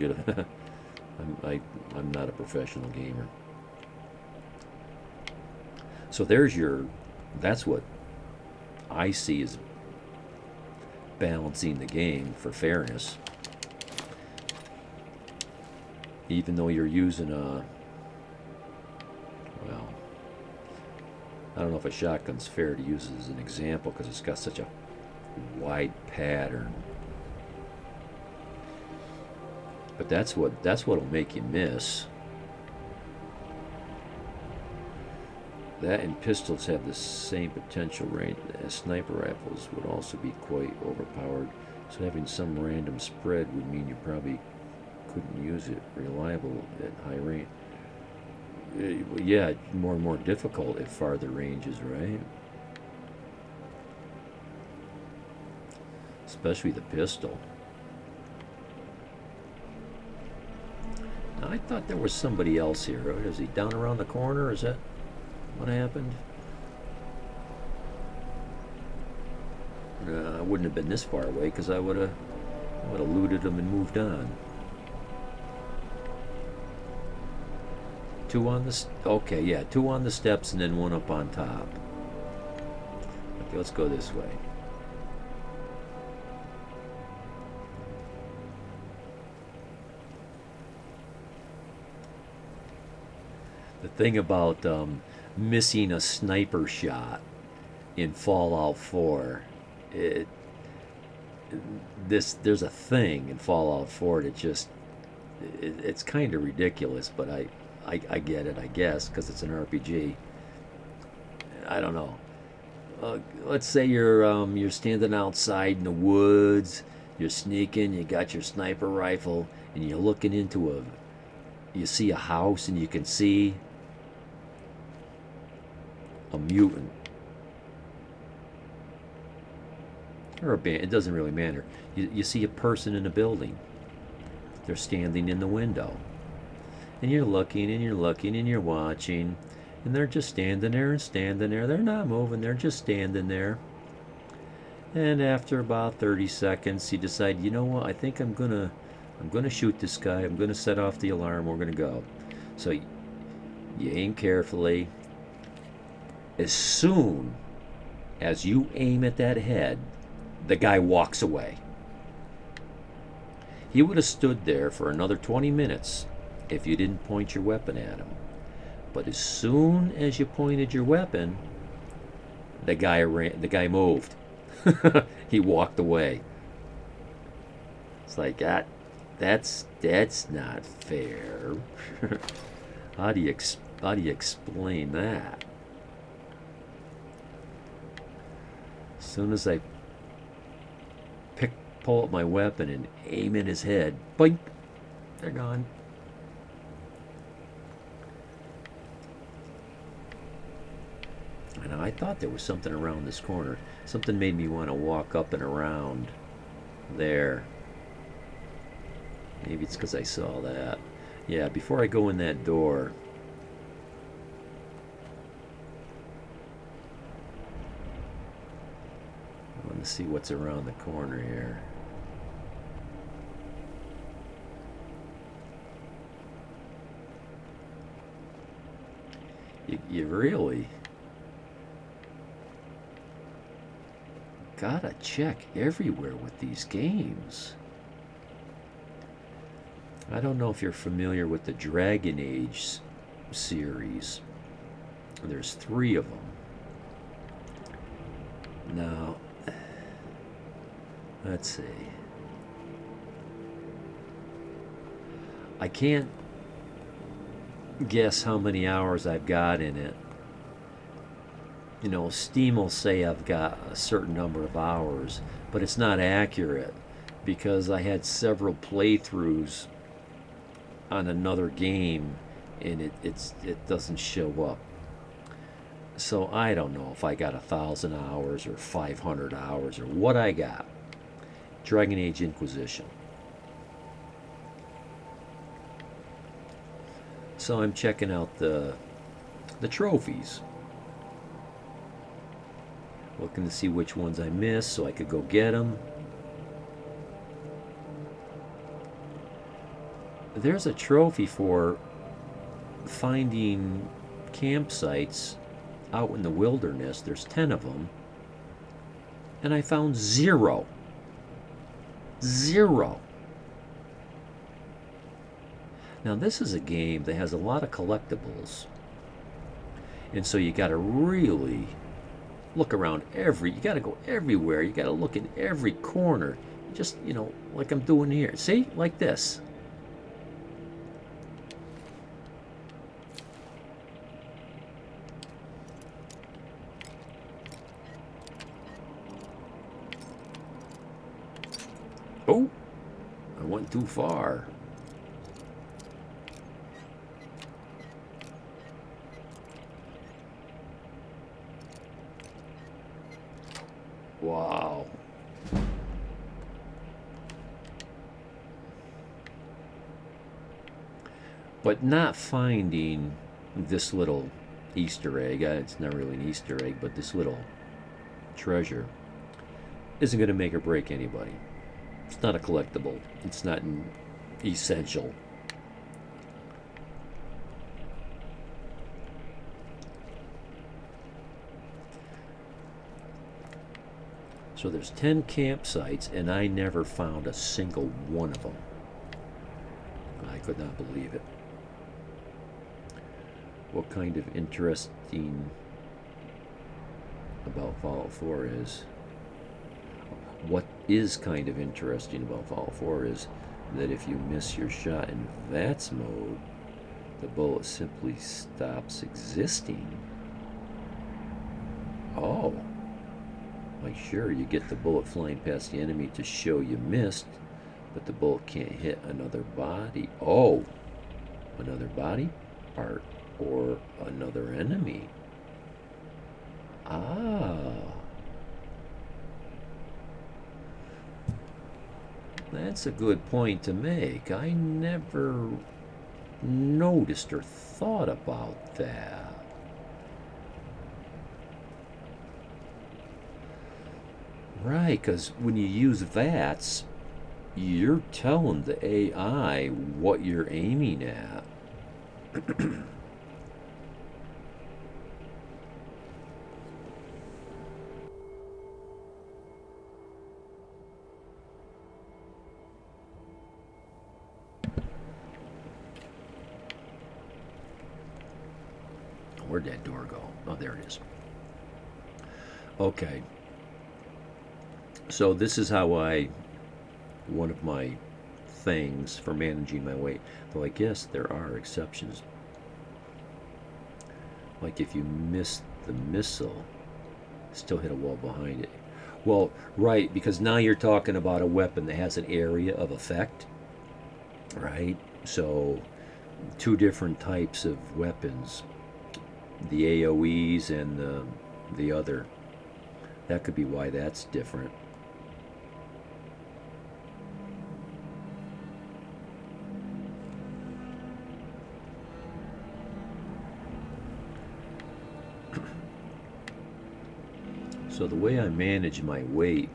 I'm not a professional gamer. So that's what I see as balancing the game for fairness. Even though you're using I don't know if a shotgun's fair to use as an example because it's got such a wide pattern. But that's what'll make you miss. That and pistols have the same potential range as sniper rifles would also be quite overpowered. So having some random spread would mean you probably couldn't use it reliable at high range. Yeah, more and more difficult at farther ranges, right? Especially the pistol. I thought there was somebody else here. Is he down around the corner? Is that what happened? I wouldn't have been this far away because I would have looted him and moved on. Two on the okay, yeah, two on the steps and then one up on top. Okay, let's go this way. The thing about missing a sniper shot in Fallout 4, there's a thing in Fallout 4 that just it's kind of ridiculous, but I get it, I guess, because it's an RPG. I don't know. Let's say you're standing outside in the woods, you're sneaking, you got your sniper rifle, and you're looking into you see a house, and you can see a mutant or a band. It doesn't really matter. You see a person in a building. They're standing in the window, and you're looking and you're looking and you're watching, and they're just standing there and standing there. They're not moving. They're just standing there. And after about 30 seconds, you decide, you know what? I think I'm gonna shoot this guy. I'm gonna set off the alarm. We're gonna go. So you aim carefully. As soon as you aim at that head, the guy walks away. He would have stood there for another 20 minutes if you didn't point your weapon at him. But as soon as you pointed your weapon, the guy moved. He walked away. It's like that's not fair. How do you explain that? As soon as I pull up my weapon and aim at his head, boink, they're gone. And I thought there was something around this corner. Something made me want to walk up and around there. Maybe it's because I saw that. Yeah, before I go in that door, I want to see what's around the corner here. You really gotta check everywhere with these games. I don't know if you're familiar with the Dragon Age series. There's 3 of them. Now, let's see. I can't guess how many hours I've got in it. You know, Steam will say I've got a certain number of hours, but it's not accurate because I had several playthroughs on another game and it doesn't show up. So I don't know if I got 1,000 hours or 500 hours or what I got. Dragon Age Inquisition. So I'm checking out the trophies. Looking to see which ones I missed so I could go get them. There's a trophy for finding campsites out in the wilderness. There's 10 of them. And I found 0. 0. Now this is a game that has a lot of collectibles. And so you got to really look around you got to go everywhere. You got to look in every corner. Just, you know, like I'm doing here. See? Like this. Oh, I went too far. Wow. But not finding this little Easter egg, it's not really an Easter egg, but this little treasure isn't going to make or break anybody. It's not a collectible. It's not an essential. So there's 10 campsites, and I never found a single one of them. I could not believe it. What kind of interesting about Fallout 4 is... What is kind of interesting about Fallout 4 is that if you miss your shot in VATS mode, the bullet simply stops existing. Oh. Like, sure, you get the bullet flying past the enemy to show you missed, but the bullet can't hit another body. Oh, another body part or another enemy. Ah. That's a good point to make. I never noticed or thought about that. Right, because when you use VATS, you're telling the AI what you're aiming at. Where'd that door go? Oh, there it is. Okay. So this is how one of my things for managing my weight, though I guess there are exceptions. Like if you miss the missile, still hit a wall behind it. Well, right, because now you're talking about a weapon that has an area of effect, right? So two different types of weapons, the AoEs and the other. That could be why that's different. So the way I manage my weight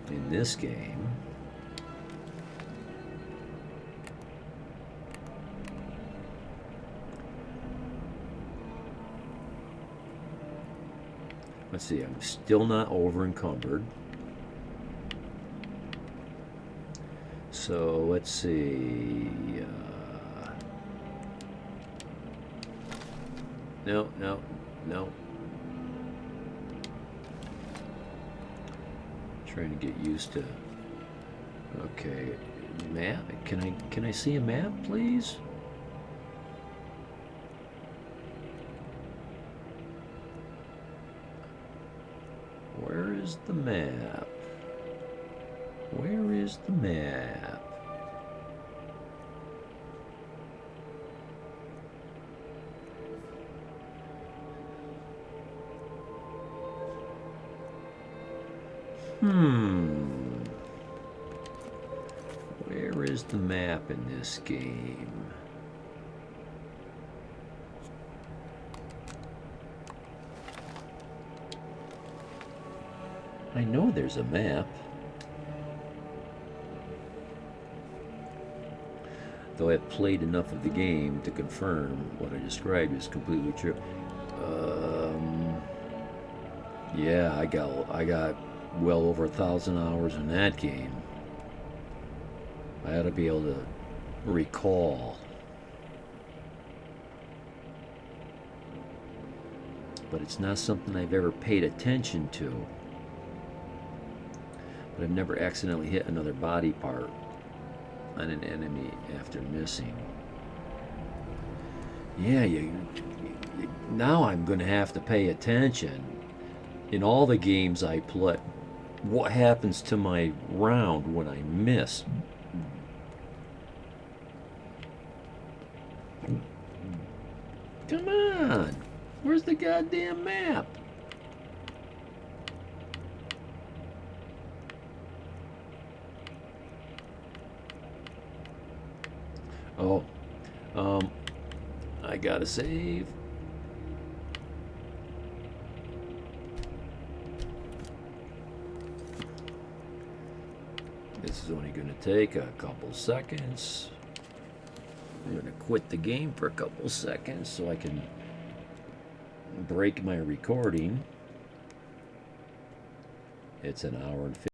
in this game let's see, I'm still not over encumbered. So let's see. No. Trying to get used to. Okay, map. Can I see a map, please? Where is the map? Where is the map? Where is the map in this game? I know there's a map. Though I've played enough of the game to confirm what I described is completely true. Yeah, I got well over 1,000 hours in that game. I ought to be able to recall. But it's not something I've ever paid attention to. But I've never accidentally hit another body part on an enemy after missing. Yeah, now I'm going to have to pay attention. In all the games I play, what happens to my round when I miss? Come on! Where's the goddamn map? Oh, I gotta save. This is only gonna take a couple seconds. I'm gonna quit the game for a couple seconds so I can break my recording. It's an hour and 50.